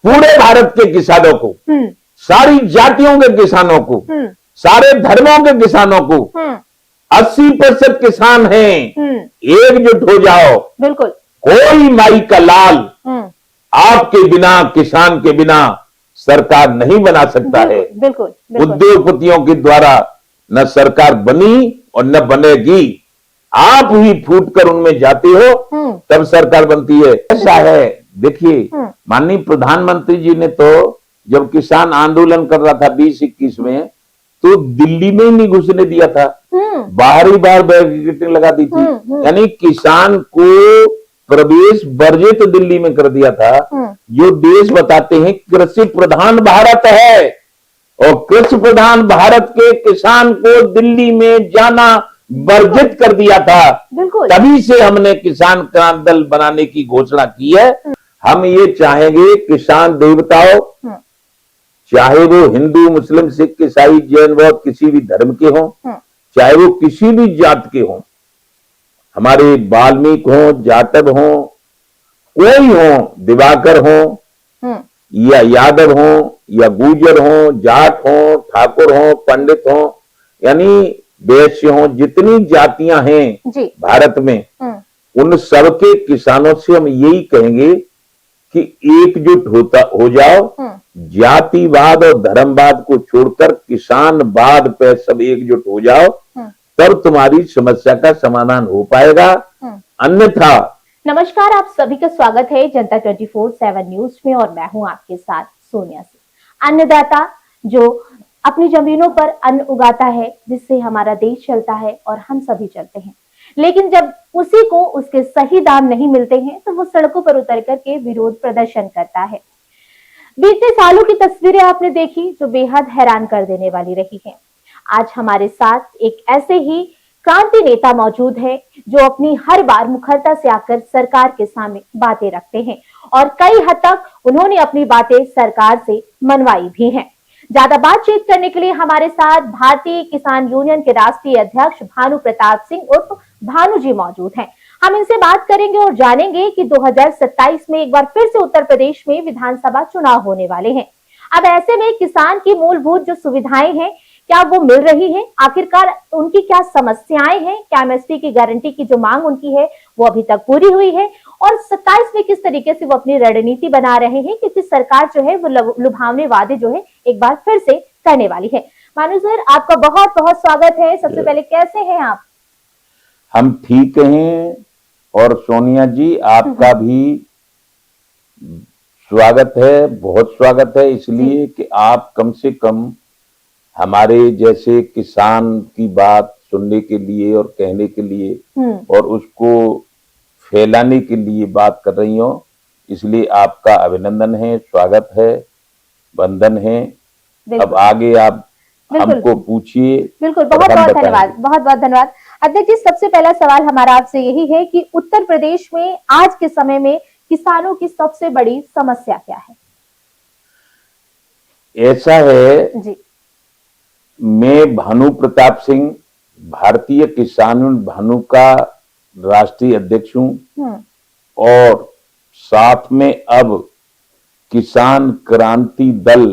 पूरे भारत के किसानों को, सारी जातियों के किसानों को, सारे धर्मों के किसानों को, 80% किसान हैं, एकजुट हो जाओ। बिल्कुल। कोई माई का लाल आपके बिना, किसान के बिना सरकार नहीं बना सकता है। बिल्कुल। उद्योगपतियों के द्वारा न सरकार बनी और न बनेगी। आप ही फूट कर उनमें जाते हो तब सरकार बनती है। ऐसा है, देखिए माननीय प्रधानमंत्री जी ने तो जब किसान आंदोलन कर रहा था 2021 में, तो दिल्ली में ही नहीं घुसने दिया था, बाहर ही बाहर बैरिकेडिंग लगा दी थी। यानी किसान को प्रवेश वर्जित दिल्ली में कर दिया था। जो देश बताते हैं कृषि प्रधान भारत है, और कृषि प्रधान भारत के किसान को दिल्ली में जाना वर्जित कर दिया था। तभी से हमने किसान क्रांति दल बनाने की घोषणा की है। हम ये चाहेंगे किसान देवताओं, चाहे वो हिंदू, मुस्लिम, सिख, ईसाई, जैन, बौद्ध किसी भी धर्म के हों, चाहे वो किसी भी जात के हों, हमारे वाल्मीकि हों, जाटव हों, कोई हो, दिवाकर हों या यादव हों या गुर्जर हों, जाट हों, ठाकुर हों, पंडित हों, यानी वैश्य हों, जितनी जातियां हैं भारत में, उन सबके किसानों से हम यही कहेंगे कि एकजुट हो जाओ। जातिवाद और धर्मवाद को छोड़कर किसानवाद पे सब एकजुट हो जाओ, तब तुम्हारी समस्या का समाधान हो पाएगा। अन्यथा। नमस्कार, आप सभी का स्वागत है जनता 24/7 न्यूज में, और मैं हूं आपके साथ सोनिया से। अन्नदाता जो अपनी जमीनों पर अन्न उगाता है, जिससे हमारा देश चलता है और हम सभी चलते हैं, लेकिन जब उसी को उसके सही दाम नहीं मिलते हैं तो वो सड़कों पर उतर करके विरोध प्रदर्शन करता है। बीते सालों की तस्वीरें आपने देखी जो बेहद हैरान कर देने वाली रही हैं। आज हमारे साथ एक ऐसे ही क्रांति नेता मौजूद है जो अपनी हर बार मुखरता से आकर सरकार के सामने बातें रखते हैं, और कई हद तक उन्होंने अपनी बातें सरकार से मनवाई भी हैं। ज्यादा बातचीत करने के लिए हमारे साथ भारतीय किसान यूनियन के राष्ट्रीय अध्यक्ष भानु प्रताप सिंह उर्फ भानु जी मौजूद हैं। हम इनसे बात करेंगे और जानेंगे कि 2027 में एक बार फिर से उत्तर प्रदेश में विधानसभा चुनाव होने वाले हैं। अब ऐसे में किसान की मूलभूत जो सुविधाएं हैं, क्या वो मिल रही है? आखिरकार उनकी क्या समस्याएं हैं? क्या एमएसपी की गारंटी की जो मांग उनकी है वो अभी तक पूरी हुई है? और 27 में किस तरीके से वो अपनी रणनीति बना रहे हैं, क्योंकि सरकार जो है वो लुभावने वादे जो है एक बार फिर से करने वाली है। भानु सर, आपका बहुत बहुत स्वागत है। सबसे पहले कैसे हैं आप? हम ठीक हैं, और सोनिया जी आपका भी स्वागत है, बहुत स्वागत है, इसलिए कि आप कम से कम हमारे जैसे किसान की बात सुनने के लिए और कहने के लिए और उसको फैलाने के लिए बात कर रही हो, इसलिए आपका अभिनंदन है, स्वागत है, वंदन है। अब आगे आप हमको पूछिए। बिल्कुल, बहुत बहुत धन्यवाद, बहुत बहुत धन्यवाद। अध्यक्ष जी, सबसे पहला सवाल हमारा आपसे यही है कि उत्तर प्रदेश में आज के समय में किसानों की सबसे बड़ी समस्या क्या है? ऐसा है जी, मैं भानु प्रताप सिंह भारतीय किसान यूनियन भानु का राष्ट्रीय अध्यक्ष हूं, और साथ में अब किसान क्रांति दल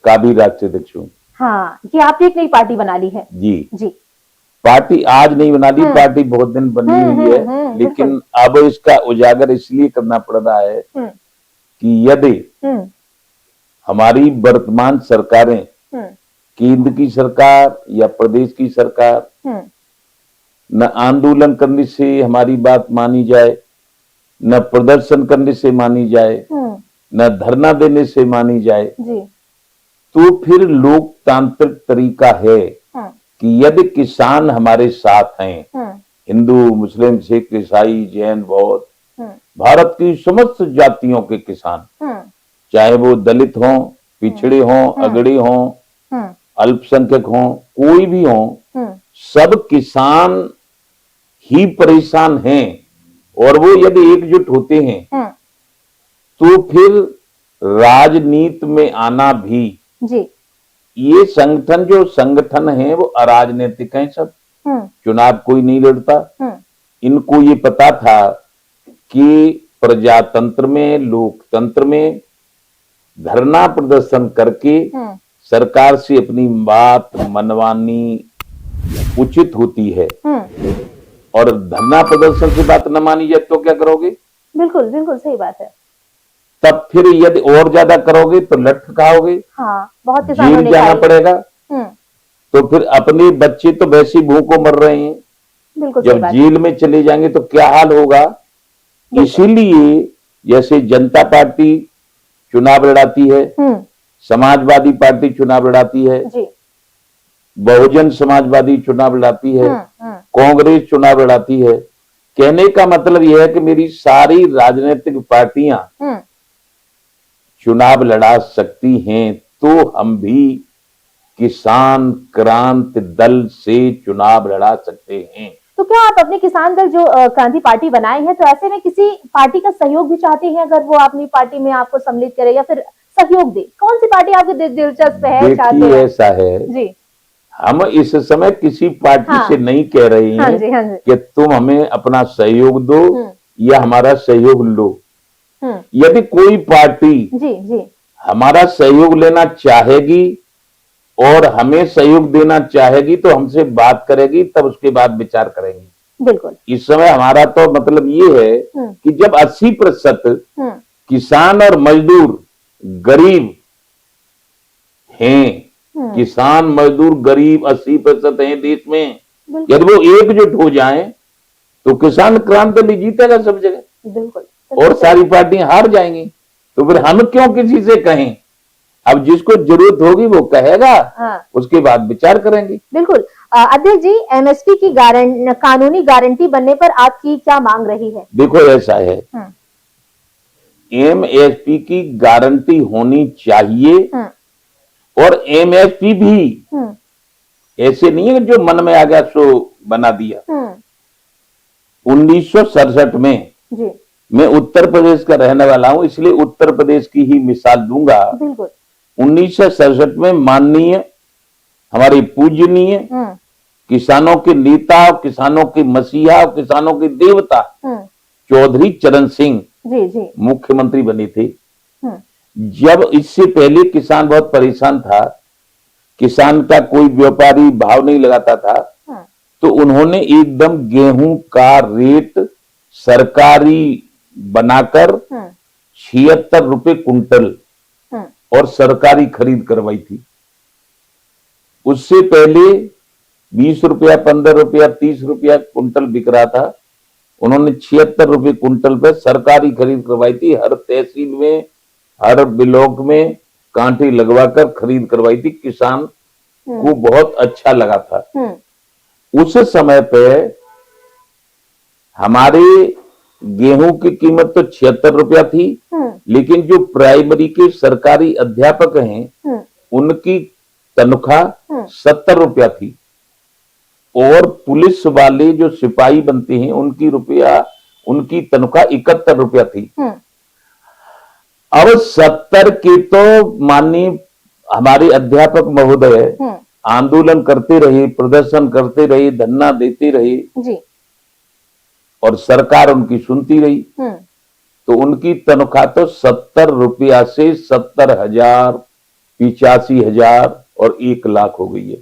का भी राष्ट्रीय अध्यक्ष हूं। हाँ, ये आपने एक नई पार्टी बना ली है। जी। पार्टी आज नहीं बना ली, पार्टी बहुत दिन बनी हुई है, लेकिन अब इसका उजागर इसलिए करना पड़ रहा है कि यदि हमारी वर्तमान सरकारें, केंद्र की सरकार या प्रदेश की सरकार, न आंदोलन करने से हमारी बात मानी जाए, न प्रदर्शन करने से मानी जाए, न धरना देने से मानी जाए, तो फिर लोकतांत्रिक तरीका है कि यदि किसान हमारे साथ हैं, हिंदू, मुस्लिम, सिख, ईसाई, जैन, बौद्ध, भारत की समस्त जातियों के किसान, चाहे वो दलित हों, पिछड़े हों, अगड़े हों, अल्पसंख्यक हों, कोई भी हों, सब किसान ही परेशान हैं, और वो यदि एकजुट होते हैं तो फिर राजनीति में आना भी, ये संगठन जो संगठन है वो अराजनीतिक है, सब चुनाव कोई नहीं लड़ता। इनको ये पता था कि प्रजातंत्र में, लोकतंत्र में धरना प्रदर्शन करके सरकार से अपनी बात मनवानी उचित होती है। और धरना प्रदर्शन से बात न मानी जाए तो क्या करोगे? बिल्कुल बिल्कुल सही बात है। तब फिर यदि और ज्यादा करोगे तो लठ खाओगे। हाँ, बहुत किसानों जेल ने जाना खाई। पड़ेगा। तो फिर अपने बच्चे तो वैसे ही भूखों मर रहे हैं, बिल्कुल सही जब बात। जेल में चले जाएंगे तो क्या हाल होगा। इसीलिए जैसे जनता पार्टी चुनाव लड़ाती है, समाजवादी पार्टी चुनाव लड़ाती है, जी। बहुजन समाजवादी चुनाव लड़ाती है, कांग्रेस चुनाव लड़ाती है। कहने का मतलब यह है कि मेरी सारी राजनीतिक पार्टियां चुनाव लड़ा सकती हैं, तो हम भी किसान क्रांति दल से चुनाव लड़ा सकते हैं। तो क्या आप अपने किसान दल जो क्रांति पार्टी बनाए हैं, तो ऐसे में किसी पार्टी का सहयोग भी चाहते हैं, अगर वो अपनी पार्टी में आपको सम्मिलित करे या फिर सहयोग दे? कौन सी पार्टी आपको दिलचस्प है, चाहते हैं? ऐसा है जी, हम इस समय किसी पार्टी से नहीं कह रहे हैं हाँ जी, हाँ जी। कि तुम हमें अपना सहयोग दो या हमारा सहयोग लो। यदि कोई पार्टी जी हमारा सहयोग लेना चाहेगी और हमें सहयोग देना चाहेगी तो हमसे बात करेगी, तब उसके बाद विचार करेंगे। बिल्कुल। इस समय हमारा तो मतलब ये है कि जब 80% किसान और मजदूर गरीब हैं, किसान मजदूर गरीब 80% हैं देश में, यदि वो एकजुट हो जाएं तो किसान क्रांति भी जीतेगा सब जगह। बिल्कुल। और सारी पार्टियां हार जाएंगी। तो फिर हम क्यों किसी से कहें? अब जिसको जरूरत होगी वो कहेगा, उसके बाद विचार करेंगे। बिल्कुल। अध्यक्ष जी, एमएसपी की कानूनी गारंटी बनने पर आपकी क्या मांग रही है? देखो ऐसा है, एमएसपी की गारंटी होनी चाहिए और एमएसपी भी ऐसे नहीं है जो मन में आ गया सो बना दिया। 1967 में जी। मैं उत्तर प्रदेश का रहने वाला हूं, इसलिए उत्तर प्रदेश की ही मिसाल दूंगा। बिल्कुल। 1967 में माननीय हमारे पूजनीय किसानों के नेता, किसानों के मसीहा, किसानों के देवता चौधरी चरण सिंह जी मुख्यमंत्री बने थे। जब इससे पहले किसान बहुत परेशान था, किसान का कोई व्यापारी भाव नहीं लगाता था, तो उन्होंने एकदम गेहूं का रेट सरकारी बनाकर 76 रुपए कुंटल और सरकारी खरीद करवाई थी। उससे पहले 20 रुपया, 15 रुपया, 30 रुपया कुंटल बिक रहा था। उन्होंने 76 रुपए कुंटल पे सरकारी खरीद करवाई थी। हर तहसील में, हर ब्लॉक में कांटे लगवाकर खरीद करवाई थी। किसान को बहुत अच्छा लगा था। उस समय पे हमारे गेहूं की कीमत तो 76 रुपया थी, लेकिन जो प्राइमरी के सरकारी अध्यापक हैं उनकी तनख्वाह 70 रुपया थी और पुलिस वाले जो सिपाही बनते हैं उनकी तनख्वाह 71 रुपया थी। अब 70 के तो माननीय हमारे अध्यापक महोदय आंदोलन करते रहे, प्रदर्शन करते रहे, धरना देते रहे जी। और सरकार उनकी सुनती रही। तो उनकी तनख्वाह तो 70 रुपया से 70,000, 85,000 और 1 लाख हो गई है।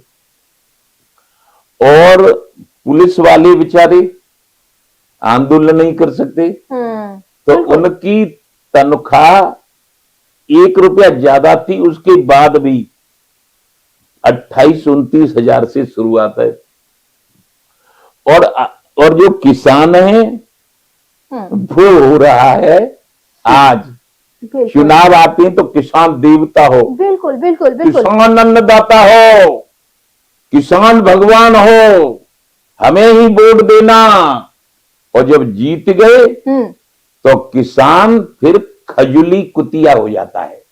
और पुलिस वाले बेचारे आंदोलन नहीं कर सकते, तो उनकी तनख्वाह 1 रुपया ज्यादा थी। उसके बाद भी 28-29 हजार से शुरुआत है। और जो किसान है वो हो रहा है आज चुनाव आते हैं तो किसान देवता हो, बिल्कुल बिल्कुल बिल्कुल, किसान अन्नदाता हो, किसान भगवान हो, हमें ही वोट देना। और जब जीत गए तो किसान फिर खजुली कुतिया हो जाता है।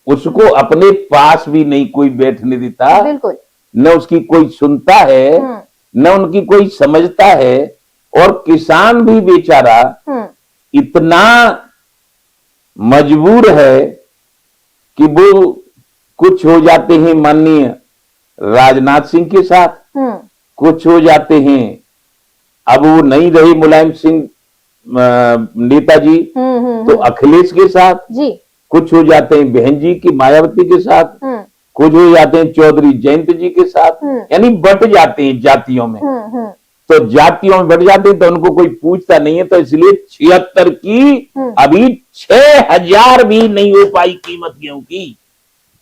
उसको अपने पास भी नहीं कोई बैठने देता, बिल्कुल। न उसकी कोई सुनता है, न उनकी कोई समझता है। और किसान भी बेचारा इतना मजबूर है कि वो कुछ हो जाते हैं माननीय राजनाथ सिंह के साथ, कुछ हो जाते हैं, अब वो नहीं रहे मुलायम सिंह नेताजी, तो अखिलेश के साथ जी। कुछ हो जाते हैं बहन जी की मायावती के साथ, कुछ हो जाते हैं चौधरी जयंत जी के साथ, यानी बट जाते हैं जातियों में। तो जातियों में बढ़ जाते हैं तो उनको कोई पूछता नहीं है, तो इसलिए 76 की अभी 6000 भी नहीं हो पाई कीमत गेहूं की।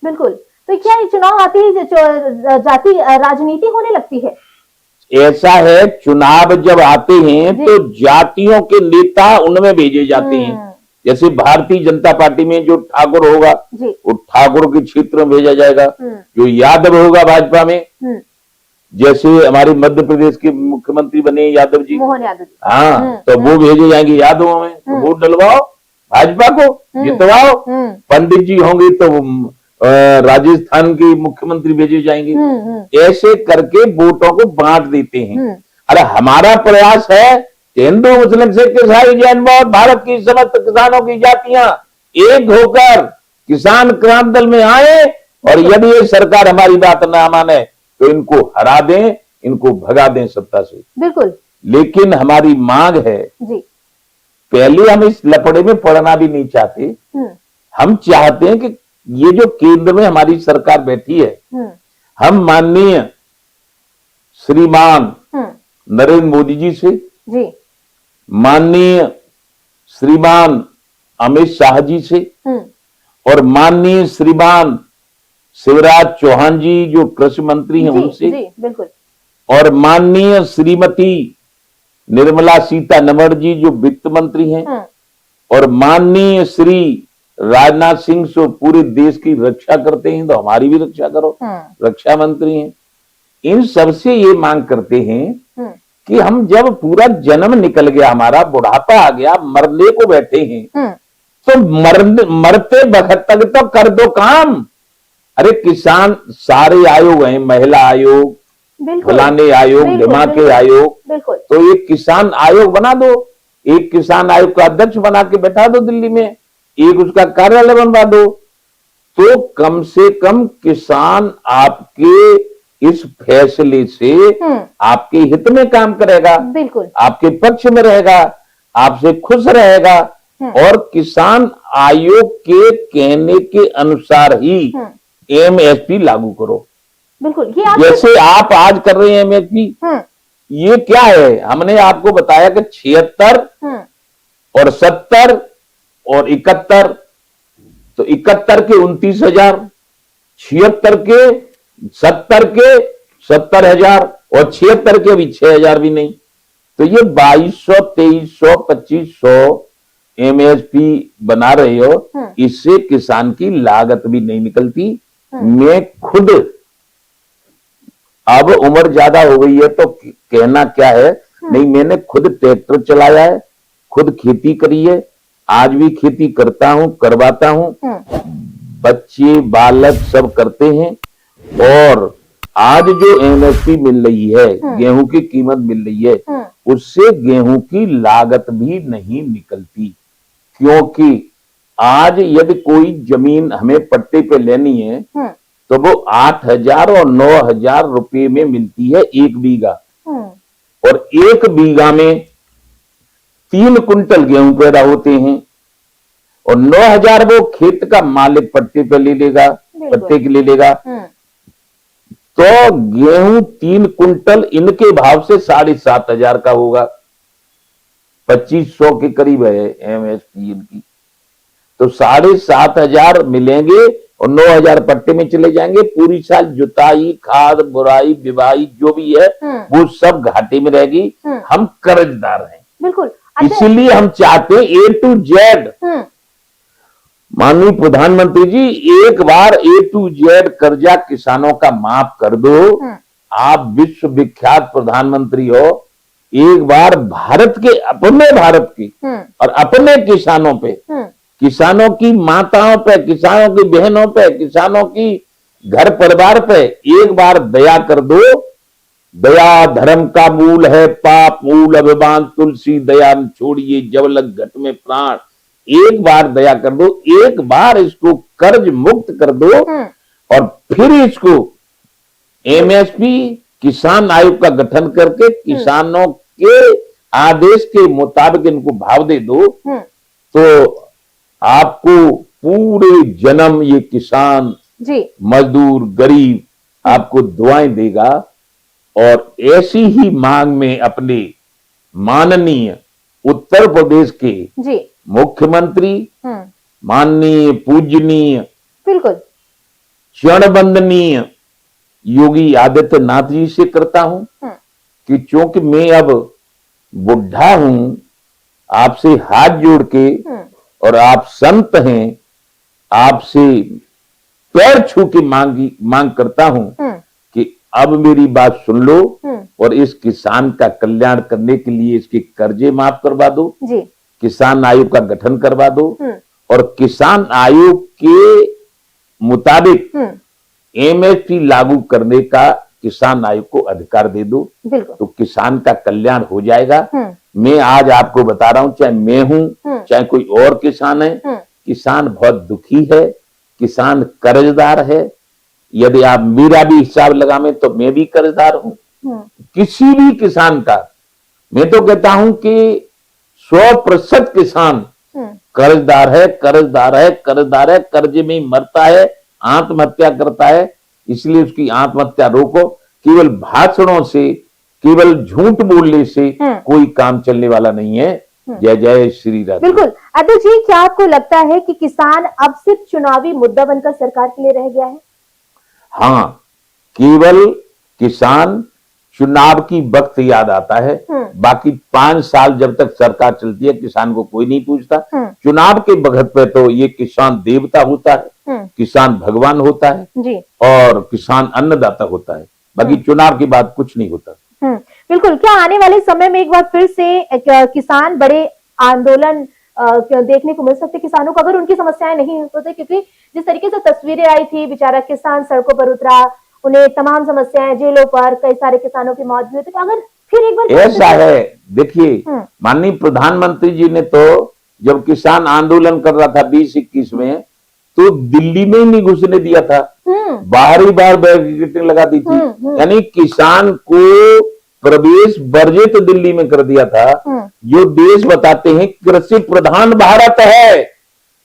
बिल्कुल। तो क्या ये चुनाव आते ही जाति राजनीति होने लगती है? ऐसा है, चुनाव जब आते हैं तो जातियों के नेता उनमें भेजे जाते हैं। जैसे भारतीय जनता पार्टी में जो ठाकुर होगा वो ठाकुर के क्षेत्र में भेजा जाएगा, जो यादव होगा भाजपा में, जैसे हमारे मध्य प्रदेश के मुख्यमंत्री बने यादव जी, मोहन यादव जी, हाँ, तो वो भेजे जाएंगे यादवों में, तो वोट डलवाओ भाजपा को, जितवाओ। पंडित जी होंगे तो राजस्थान के मुख्यमंत्री भेजे जाएंगे। ऐसे करके वोटों को बांट देते हैं। अरे हमारा प्रयास है कि हिंदू मुस्लिम सिख ईसाई जैन बौद्ध भारत की समस्त किसानों की जातियां एक होकर किसान क्रांति दल में आए, और यदि ये सरकार हमारी बात ना माने तो इनको हरा दें, इनको भगा दें सत्ता से। बिल्कुल। लेकिन हमारी मांग है जी, पहले हम इस लपड़े में पड़ना भी नहीं चाहते। हम चाहते हैं कि ये जो केंद्र में हमारी सरकार बैठी है, हम माननीय श्रीमान नरेंद्र मोदी जी से, माननीय श्रीमान अमित शाह जी से, और माननीय श्रीमान शिवराज चौहान जी जो कृषि मंत्री हैं उनसे, बिल्कुल, और माननीय श्रीमती निर्मला सीतारमण जी जो वित्त मंत्री हैं, और माननीय श्री राजनाथ सिंह जो पूरे देश की रक्षा करते हैं, तो हमारी भी रक्षा करो, रक्षा मंत्री हैं। इन सबसे ये मांग करते हैं कि हम जब पूरा जन्म निकल गया, हमारा बुढ़ापा आ गया, मरने को बैठे हैं, तो मरते वक्त तक तो कर दो काम। अरे किसान सारे आयोग हैं, महिला आयोग, फलाने आयोग, दिमाग के आयोग, तो एक किसान आयोग बना दो, एक किसान आयोग का अध्यक्ष बना के बैठा दो दिल्ली में, एक उसका कार्यालय बनवा दो, तो कम से कम किसान आपके इस फैसले से आपके हित में काम करेगा, बिल्कुल आपके पक्ष में रहेगा, आपसे खुश रहेगा, और किसान आयोग के कहने के अनुसार ही एमएसपी लागू करो। बिल्कुल, जैसे आप आज कर रहे हैं एमएसपी, ये क्या है? हमने आपको बताया कि 76 और 70 और 71, तो 71 के 29,000, 76 के 70 के 70,000, और 76 के अभी 6,000 भी नहीं, तो ये 2200, 2300, 2500 एमएसपी बना रहे हो, इससे किसान की लागत भी नहीं निकलती। मैं खुद, अब उम्र ज्यादा हो गई है तो कहना क्या है, नहीं मैंने खुद ट्रैक्टर चलाया है, खुद खेती करी है, आज भी खेती करता हूं, करवाता हूं, बच्चे बालक सब करते हैं, और आज जो एमएसपी मिल रही है, गेहूं की कीमत मिल रही है, उससे गेहूं की लागत भी नहीं निकलती। क्योंकि आज यदि कोई जमीन हमें पट्टे पे लेनी है तो वो 8,000 और 9,000 रुपए में मिलती है 1 बीघा, और 1 बीघा में 3 कुंटल गेहूं पैदा होते हैं, और 9,000 वो खेत का मालिक पट्टे पे ले लेगा, पट्टे के ले लेगा, तो गेहूं 3 कुंटल इनके भाव से 7,500 का होगा, 2500 के करीब है एमएसपी इनकी, तो 7,500 मिलेंगे और 9,000 पट्टे में चले जाएंगे। पूरी साल जुताई, खाद, बुराई, बिवाई जो भी है वो सब घाटे में रहेगी। हम कर्जदार हैं, बिल्कुल। इसीलिए हम चाहते हैं A to Z, माननीय प्रधानमंत्री जी, एक बार A to Z कर्जा किसानों का माफ कर दो। आप विश्व विख्यात प्रधानमंत्री हो, एक बार भारत के, अपने भारत की और अपने किसानों पे, किसानों की माताओं पे, किसानों की बहनों पे, किसानों की घर परिवार पे एक बार दया कर दो। दया धर्म का मूल है, पाप मूल अभिमान तुलसी, दया छोड़िए जब लग घट में प्राण। एक बार दया कर दो, एक बार इसको कर्ज मुक्त कर दो, और फिर इसको एमएसपी किसान आयोग का गठन करके किसानों के आदेश के मुताबिक इनको भाव दे दो, तो आपको पूरे जन्म ये किसान, जी, मजदूर, गरीब आपको दुआएं देगा और ऐसी ही मांग में अपने माननीय उत्तर प्रदेश के जी, मुख्यमंत्री, हम्म, माननीय पूजनीय, बिल्कुल, क्षणबंदनीय योगी आदित्यनाथ जी से करता हूं कि चूंकि मैं अब बुढ़ा हूं, आपसे हाथ जोड़ के और आप संत हैं, आपसे पैर छू के मांग करता हूं कि अब मेरी बात सुन लो और इस किसान का कल्याण करने के लिए इसके कर्जे माफ करवा दो, जी, किसान आयोग का गठन करवा दो और किसान आयोग के मुताबिक एमएसपी लागू करने का किसान आयोग को अधिकार दे दो, तो किसान का कल्याण हो जाएगा। मैं आज आपको बता रहा हूं, चाहे मैं हूं चाहे कोई और किसान है, किसान बहुत दुखी है, किसान कर्जदार है। यदि आप मेरा भी हिसाब लगावें तो मैं भी कर्जदार हूं, किसी भी किसान का। मैं तो कहता हूं कि 100% किसान कर्जदार है, कर्जदार है, कर्जदार है, कर्जे में ही मरता है, आत्महत्या करता है। इसलिए उसकी आत्महत्या रोको। केवल भाषणों से, केवल झूठ बोलने से कोई काम चलने वाला नहीं है। जय जय श्री राम। बिल्कुल। अध्यक्ष जी, क्या आपको लगता है कि किसान अब सिर्फ चुनावी मुद्दा बनकर सरकार के लिए रह गया है? हाँ, केवल किसान चुनाव की वक्त याद आता है, बाकी 5 साल जब तक सरकार चलती है किसान को कोई नहीं पूछता। चुनाव के वक्त पे तो ये किसान देवता होता है, किसान भगवान होता है जी, और किसान अन्नदाता होता है। बाकी चुनाव के बाद कुछ नहीं होता। बिल्कुल। क्या आने वाले समय में एक बार फिर से किसान बड़े आंदोलन देखने को मिल सकते किसानों को, अगर उनकी समस्याएं नहीं होती? क्योंकि जिस तरीके से तस्वीरें आई थी, बेचारा किसान सड़कों पर उतरा, उन्हें तमाम समस्याएं, जेलों पर कई सारे किसानों की मौत भी हुई, तो अगर फिर एक बार ऐसा है, देखिए माननीय प्रधानमंत्री जी ने तो जब किसान आंदोलन कर रहा था 2021 में, तो दिल्ली में ही नहीं घुसने दिया था, बाहर ही बाहर बैरिकेडिंग लगा दी थी। यानी किसान को प्रवेश वर्जित दिल्ली में कर दिया था। जो देश बताते हैं कृषि प्रधान भारत है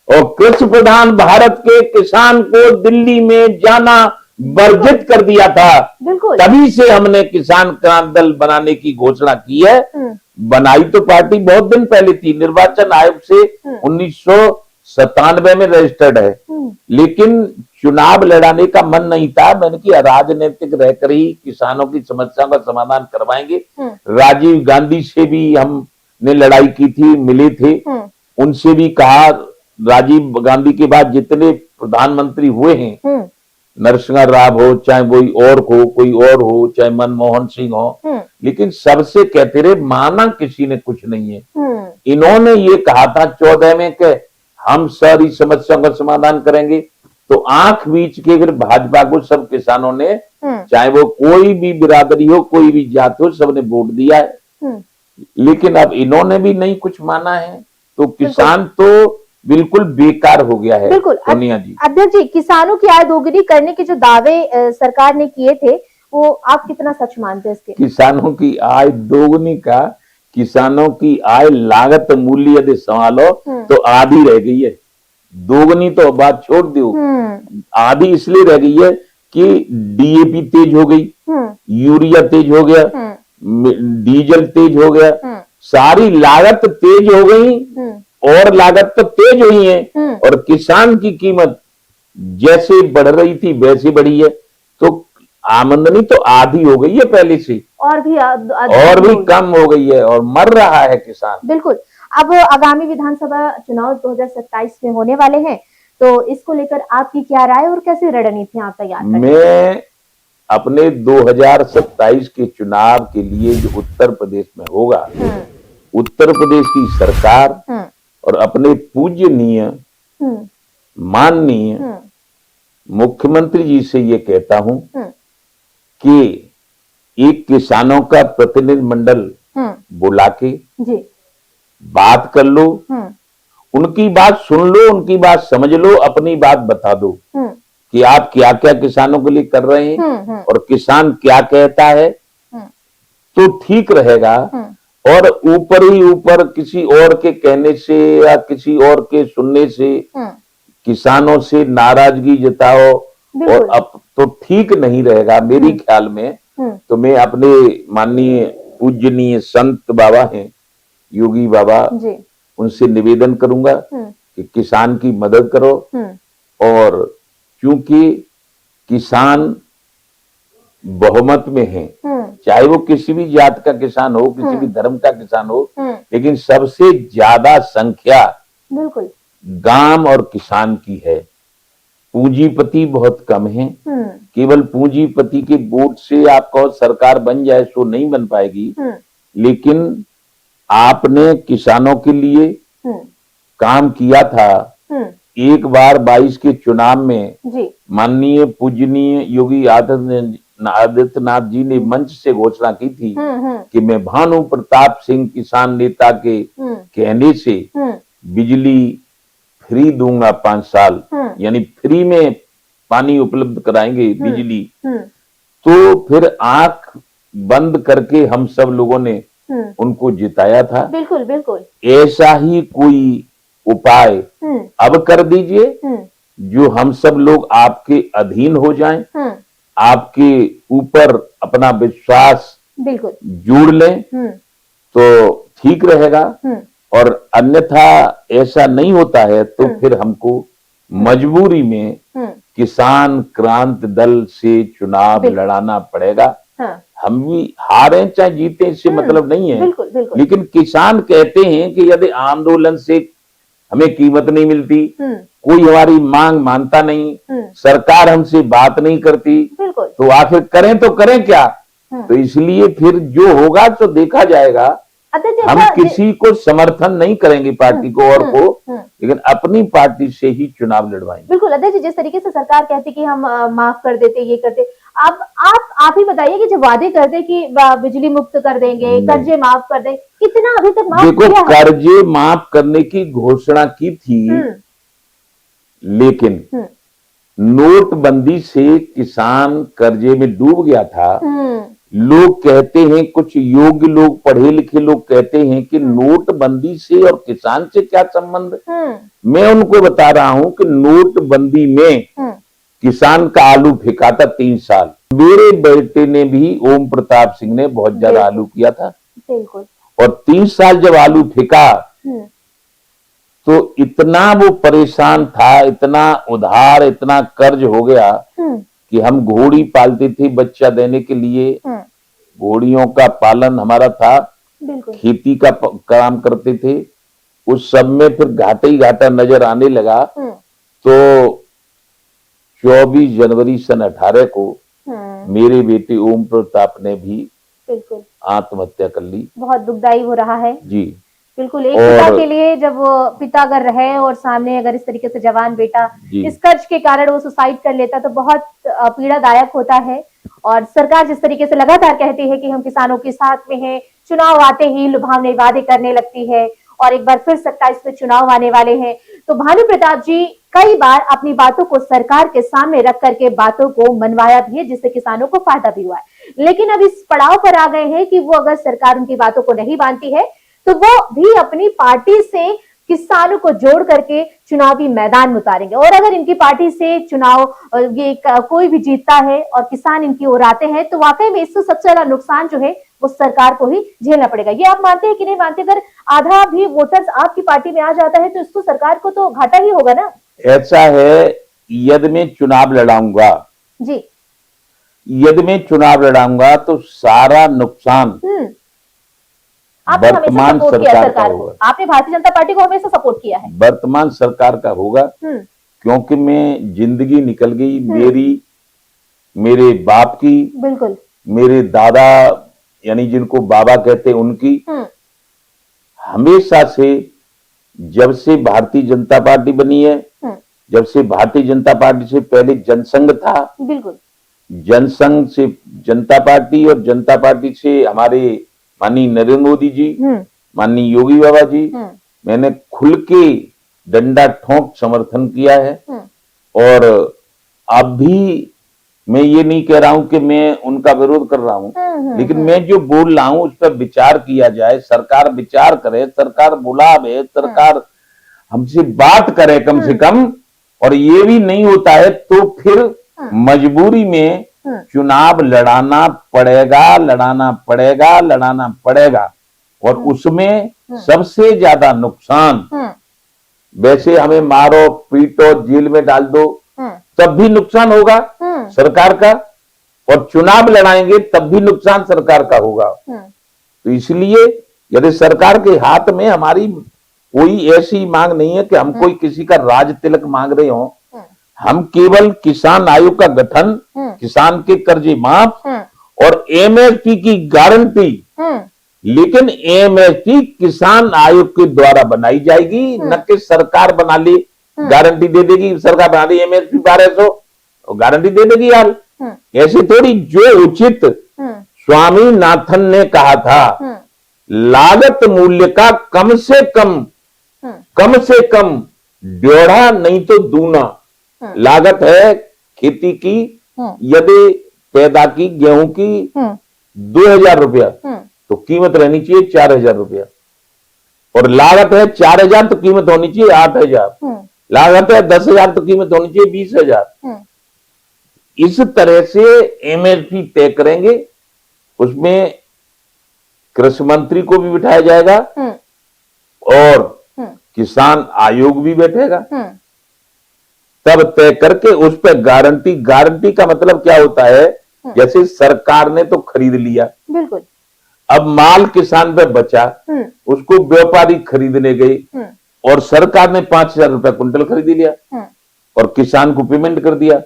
और कृषि प्रधान भारत के किसान को दिल्ली में जाना वर्जित कर दिया था। तभी से हमने किसान क्रांति दल बनाने की घोषणा की है। बनाई तो पार्टी बहुत दिन पहले थी, निर्वाचन आयोग से 1997 में रजिस्टर्ड है, लेकिन चुनाव लड़ाने का मन नहीं था। मैंने कि राजनीतिक रहकर ही किसानों की समस्याओं का समाधान करवाएंगे। राजीव गांधी से भी हमने लड़ाई की थी, मिले थे, उनसे भी कहा। राजीव गांधी के बाद जितने प्रधानमंत्री हुए हैं, नरसिंह राव हो, चाहे कोई और हो, चाहे मनमोहन सिंह हो, लेकिन सबसे कहते रहे, माना किसी ने कुछ नहीं है। इन्होंने ये कहा था 14 में कि हम सारी समस्याओं का समाधान करेंगे, तो आंख बीच के फिर भाजपा को सब किसानों ने, चाहे वो कोई भी बिरादरी हो, कोई भी जात हो, सबने वोट दिया है। लेकिन अब इन्होंने भी नहीं कुछ माना है, तो किसान तो बिल्कुल बेकार हो गया है। बिल्कुल। सोनिया जी, अध्यक्ष जी, किसानों की आय दोगुनी करने के जो दावे सरकार ने किए थे, वो आप कितना सच मानते हैं इसके? किसानों की आय दोगुनी का, किसानों की आय लागत मूल्य यदि संभालो तो आधी रह गई है। दोगुनी तो बात छोड़ दो, आधी इसलिए रह गई है कि डीएपी तेज हो गई, यूरिया तेज हो गया, डीजल तेज हो गया, सारी लागत तेज हो गई और लागत तो तेज हुई है और किसान की कीमत जैसे बढ़ रही थी वैसे बढ़ी है, तो आमदनी तो आधी हो गई है पहले से, और भी कम हो गई है और मर रहा है किसान। बिल्कुल। अब आगामी विधानसभा चुनाव 2027 में होने वाले हैं, तो इसको लेकर आपकी क्या राय और कैसी रणनीति आप तैयार करेंगे? मैं अपने 2027 के चुनाव के लिए जो उत्तर प्रदेश में होगा, उत्तर प्रदेश की सरकार और अपने पूजनीय माननीय मुख्यमंत्री जी से ये कहता हूं कि एक किसानों का प्रतिनिधि मंडल बुला के बात कर लो, उनकी बात सुन लो, उनकी बात समझ लो, अपनी बात बता दो कि आप क्या क्या किसानों के लिए कर रहे हैं और किसान क्या कहता है, तो ठीक रहेगा। और ऊपर ही ऊपर किसी और के कहने से या किसी और के सुनने से किसानों से नाराजगी जताओ बिल्कुल। और अब तो ठीक नहीं रहेगा मेरी ख्याल में। तो मैं अपने माननीय पूजनीय संत बाबा हैं योगी बाबा, जी। उनसे निवेदन करूंगा कि किसान की मदद करो। और क्योंकि किसान बहुमत में है, चाहे वो किसी भी जात का किसान हो, किसी भी धर्म का किसान हो, लेकिन सबसे ज्यादा संख्या बिल्कुल गांव और किसान की है। पूंजीपति बहुत कम है। केवल पूंजीपति के वोट से आपका सरकार बन जाए सो नहीं बन पाएगी, लेकिन आपने किसानों के लिए काम किया था। एक बार 22 के चुनाव में माननीय पूजनीय योगी आदित्यनाथ जी ने मंच से घोषणा की थी कि मैं भानु प्रताप सिंह किसान नेता के कहने से बिजली फ्री दूंगा 5 साल, यानी फ्री में पानी उपलब्ध कराएंगे बिजली। तो फिर आंख बंद करके हम सब लोगों ने उनको जिताया था। बिल्कुल बिल्कुल। ऐसा ही कोई उपाय अब कर दीजिए जो हम सब लोग आपके अधीन हो जाएं, आपके ऊपर अपना विश्वास बिल्कुल जोड़ लें तो ठीक रहेगा। और अन्यथा ऐसा नहीं होता है तो फिर हमको मजबूरी में किसान क्रांति दल से चुनाव लड़ाना पड़ेगा। हम भी हारे चाहे जीते इससे मतलब नहीं है। बिल्कुल, बिल्कुल। लेकिन किसान कहते हैं कि यदि आंदोलन से हमें कीमत नहीं मिलती, कोई हमारी मांग मानता नहीं, सरकार हमसे बात नहीं करती, तो आखिर करें तो करें क्या। तो इसलिए फिर जो होगा तो देखा जाएगा। हम किसी को समर्थन नहीं करेंगे पार्टी को और को, लेकिन अपनी पार्टी से ही चुनाव लड़वाएंगे। बिल्कुल अध्यक्ष जी, जिस तरीके से सरकार कहती कि हम माफ कर देते, ये करते, आप ही बताइए कि जब वादे करते कि बिजली मुक्त कर देंगे, कर्जे माफ कर देंगे, कितना अभी तक माफ देखो किया है? कर्जे माफ करने की घोषणा की थी, लेकिन नोटबंदी से किसान कर्जे में डूब गया था। लोग कहते हैं, कुछ योग्य लोग, पढ़े लिखे लोग कहते हैं कि नोटबंदी से और किसान से क्या संबंध। मैं उनको बता रहा हूं कि नोटबंदी में किसान का आलू फेंका था 3 साल। मेरे बेटे ने भी, ओम प्रताप सिंह ने बहुत ज्यादा आलू किया था। बिल्कुल। और 3 साल जब आलू फेंका तो इतना वो परेशान था, इतना उधार, इतना कर्ज हो गया कि हम घोड़ी पालते थे बच्चा देने के लिए। घोड़ियों का पालन हमारा था, खेती का काम करते थे। उस सब में फिर घाटा ही घाटा नजर आने लगा। तो 24 जनवरी सन 18 को मेरे बेटे ओम प्रताप ने भी बिल्कुल आत्महत्या कर ली। बहुत दुखदाई हो रहा है जी। बिल्कुल, एक और पिता के लिए जब वो पिता अगर रहे और सामने अगर इस तरीके से जवान बेटा इस कर्ज के कारण वो सुसाइड कर लेता तो बहुत पीड़ादायक होता है। और सरकार जिस तरीके से लगातार कहती है कि हम किसानों के साथ में हैं, चुनाव आते ही लुभावने वादे करने लगती है और एक बार फिर 27 में चुनाव आने वाले हैं। तो भानु प्रताप जी कई बार अपनी बातों को सरकार के सामने रख करके बातों को मनवाया भी है, जिससे किसानों को फायदा भी हुआ है। लेकिन अब इस पड़ाव पर आ गए हैं कि वो अगर सरकार उनकी बातों को नहीं मानती है तो वो भी अपनी पार्टी से किसानों को जोड़ करके चुनावी मैदान में उतारेंगे। और अगर इनकी पार्टी से चुनाव ये कोई भी जीतता है और किसान इनकी ओर आते हैं तो वाकई में इससे सबसे ज्यादा नुकसान जो है वो सरकार को ही झेलना पड़ेगा। ये आप मानते हैं कि नहीं मानते? अगर आधा भी वोटर्स आपकी पार्टी में आ जाता है तो इसको सरकार को तो घाटा ही होगा ना। ऐसा है, यदि मैं चुनाव लड़ाऊंगा जी, यदि मैं चुनाव लड़ाऊंगा तो सारा नुकसान आपने वर्तमान सरकार का होगा। आपने भारतीय जनता पार्टी को हमेशा सपोर्ट किया है। वर्तमान सरकार का होगा, क्योंकि मैं जिंदगी निकल गई मेरी, मेरे बाप की, बिल्कुल मेरे दादा यानी जिनको बाबा कहते उनकी। हमेशा से, जब से भारतीय जनता पार्टी बनी है, जब से भारतीय जनता पार्टी से पहले जनसंघ था, बिल्कुल जनसंघ से जनता पार्टी और जनता पार्टी से हमारे माननीय नरेंद्र मोदी जी, माननीय योगी बाबा जी, मैंने खुल के डंडा ठोंक समर्थन किया है। और अब भी मैं ये नहीं कह रहा हूं कि मैं उनका विरोध कर रहा हूं, लेकिन मैं जो बोल रहा हूं उस पर विचार किया जाए, सरकार विचार करे, सरकार बुलावे, सरकार हमसे बात करे कम से कम, और ये भी नहीं होता है तो फिर मजबूरी में चुनाव लड़ाना पड़ेगा और उसमें सबसे ज्यादा नुकसान, वैसे हमें मारो पीटो जेल में डाल दो तब भी नुकसान होगा सरकार का, और चुनाव लड़ाएंगे तब भी नुकसान सरकार का होगा। तो इसलिए यदि सरकार के हाथ में हमारी कोई ऐसी मांग नहीं है कि हम कोई किसी का राज तिलक मांग रहे हो, हम केवल किसान आयोग का गठन, किसान के कर्जे माफ और एमएसपी की गारंटी, लेकिन एमएसपी किसान आयोग के द्वारा बनाई जाएगी, न कि सरकार बना ली गारंटी दे देगी। सरकार बना दी एमएसपी 1200 और गारंटी दे देगी यार, ऐसे थोड़ी। जो उचित स्वामीनाथन ने कहा था, लागत मूल्य का कम से कम 1.5 नहीं तो दूना लागत है खेती की। यदि पैदा की गेहूं की 2000 रुपया तो कीमत रहनी चाहिए 4000 रुपया, और लागत है 4000 तो कीमत होनी चाहिए 8000, लागत है 10,000 तो कीमत होनी चाहिए 20,000। इस तरह से एमएसपी तय करेंगे, उसमें कृषि मंत्री को भी बिठाया जाएगा और किसान आयोग भी बैठेगा, तब तय करके उस पर गारंटी का मतलब क्या होता है, जैसे सरकार ने तो खरीद लिया, बिल्कुल, अब माल किसान पे बचा, उसको व्यापारी खरीदने गए और सरकार ने 5,000 रुपया कुंटल खरीद लिया और किसान को पेमेंट कर दिया।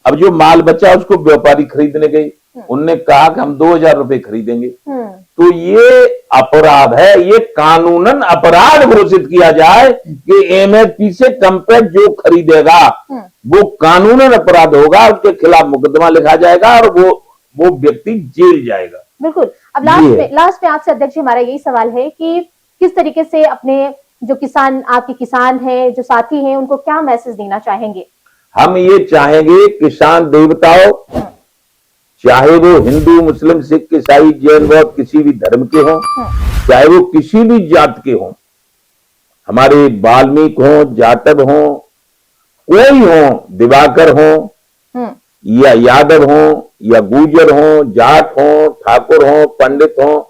अब जो माल बचा उसको व्यापारी खरीदने गए, उनने कहा कि हम 2,000 रुपए खरीदेंगे, तो ये अपराध है, ये कानूनन अपराध घोषित किया जाए कि एमएसपी से कम पे जो खरीदेगा वो कानूनन अपराध होगा, उसके खिलाफ मुकदमा लिखा जाएगा और वो व्यक्ति जेल जाएगा। बिल्कुल। अब लास्ट में आपसे अध्यक्ष हमारा यही सवाल है कि किस तरीके से अपने जो किसान, आपके किसान हैं, जो साथी हैं, उनको क्या मैसेज देना चाहेंगे? हम ये चाहेंगे किसान देवताओं, चाहे वो हिंदू मुस्लिम सिख ईसाई जैन बौद्ध किसी भी धर्म के हों, चाहे वो किसी भी जात के हों, हमारे वाल्मीकि हों, जाटव हों, कोई हों, दिवाकर हों या यादव हों या गुर्जर हों, जाट हों, ठाकुर हों, पंडित हों,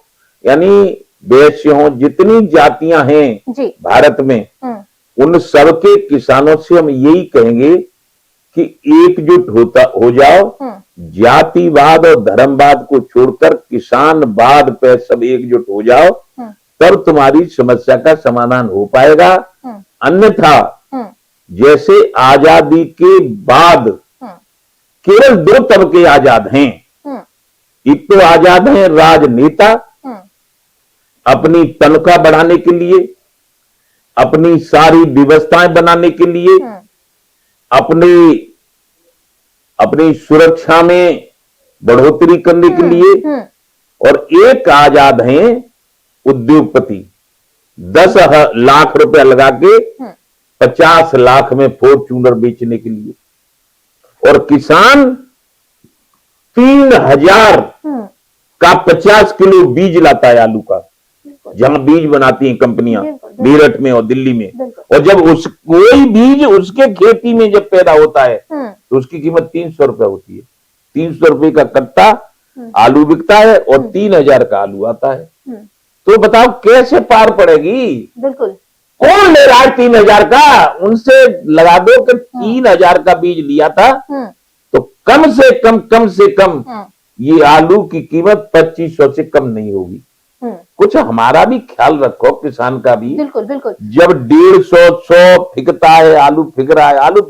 यानी वैश्य हों, जितनी जातियां हैं भारत में, उन सबके किसानों से हम यही कहेंगे कि एकजुट हो जाओ, जातिवाद और धर्मवाद को छोड़कर किसानवाद पे सब एकजुट हो जाओ, तब तुम्हारी समस्या का समाधान हो पाएगा। अन्यथा जैसे आजादी के बाद केवल 2 तबके आजाद हैं, एक तो आजाद हैं राजनेता, अपनी तनख्वाह बढ़ाने के लिए, अपनी सारी व्यवस्थाएं बनाने के लिए, अपनी सुरक्षा में बढ़ोतरी करने के लिए, और एक आजाद हैं उद्योगपति, 10 लाख रुपया लगा के 50 लाख में फॉर्च्यूनर बेचने के लिए, और किसान 3000 का 50 किलो बीज लाता है आलू का, जहां बीज बनाती हैं कंपनियां मेरठ में और दिल्ली में, और जब कोई बीज उसके खेती में जब पैदा होता है तो उसकी कीमत 300 रुपए होती है। 300 रुपए का कट्टा आलू बिकता है और 3000 का आलू आता है। तो बताओ कैसे पार पड़ेगी? बिल्कुल। कौन ले रहा है 3000 का? उनसे लगा दो कि 3000 का बीज लिया था तो कम से कम ये आलू की कीमत 2500 से कम नहीं होगी। कुछ हमारा भी ख्याल रखो, किसान का भी। बिल्कुल बिल्कुल। जब 150 100 फिकता है, आलू फिक रहा है, आलू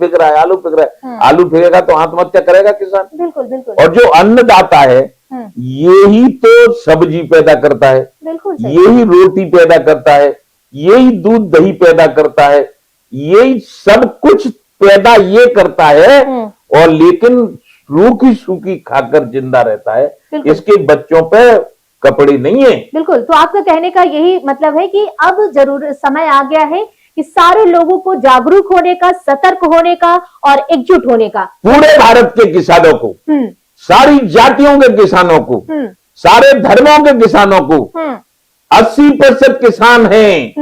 फिकेगा तो आत्महत्या करेगा किसान। बिल्कुल बिल्कुल। और जो अन्नदाता है यही तो सब्जी पैदा करता है, यही रोटी पैदा करता है, यही दूध दही पैदा करता है, यही सब कुछ पैदा ये करता है, और लेकिन रूखी सूखी खाकर जिंदा रहता है। इसके बच्चों पे कपड़े नहीं है। बिल्कुल। तो आपका कहने का यही मतलब है कि अब जरूर समय आ गया है कि सारे लोगों को जागरूक होने का, सतर्क होने का और एकजुट होने का। पूरे भारत के किसानों को, सारी जातियों के किसानों को, सारे धर्मों के किसानों को, 80% किसान हैं,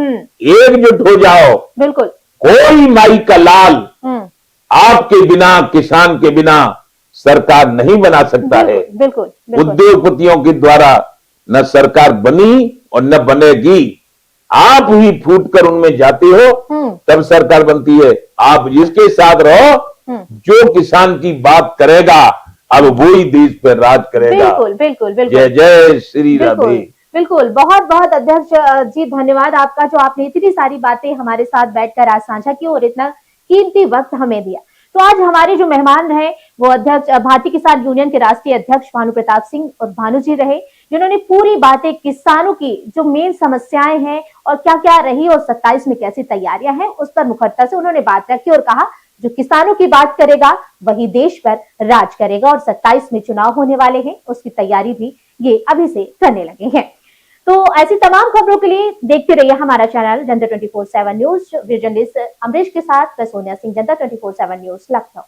एकजुट हो जाओ। बिल्कुल। कोई माई का लाल, आपके बिना, किसान के बिना सरकार नहीं बना सकता है। बिल्कुल, बिल्कुल। उद्योगपतियों के द्वारा न सरकार बनी और न बनेगी। आप ही फूट कर उनमें जाते हो तब सरकार बनती है। आप जिसके साथ रहो, जो किसान की बात करेगा, अब वही देश पर राज करेगा। बिल्कुल, बिल्कुल, बिल्कुल। जय जय श्री राधे। बिल्कुल, बहुत बहुत अध्यक्ष जी धन्यवाद आपका, जो आपने इतनी सारी बातें हमारे साथ बैठकर आज साझा की और इतना कीमती वक्त हमें दिया। तो आज हमारे जो मेहमान रहे वो अध्यक्ष भारतीय किसान यूनियन के राष्ट्रीय अध्यक्ष भानु प्रताप सिंह और भानु जी रहे, जिन्होंने पूरी बातें किसानों की जो मेन समस्याएं हैं और क्या क्या रही और 27 में कैसी तैयारियां हैं उस पर मुखरता से उन्होंने बात रखी और कहा जो किसानों की बात करेगा वही देश पर राज करेगा और 27 में चुनाव होने वाले हैं, उसकी तैयारी भी ये अभी से करने लगे हैं। तो ऐसी तमाम खबरों के लिए देखते रहिए हमारा चैनल जनता 24/7 न्यूज। जर्नलिस्ट अमरीश के साथ मैं सोनिया सिंह, जनता 24/7 न्यूज, लखनऊ।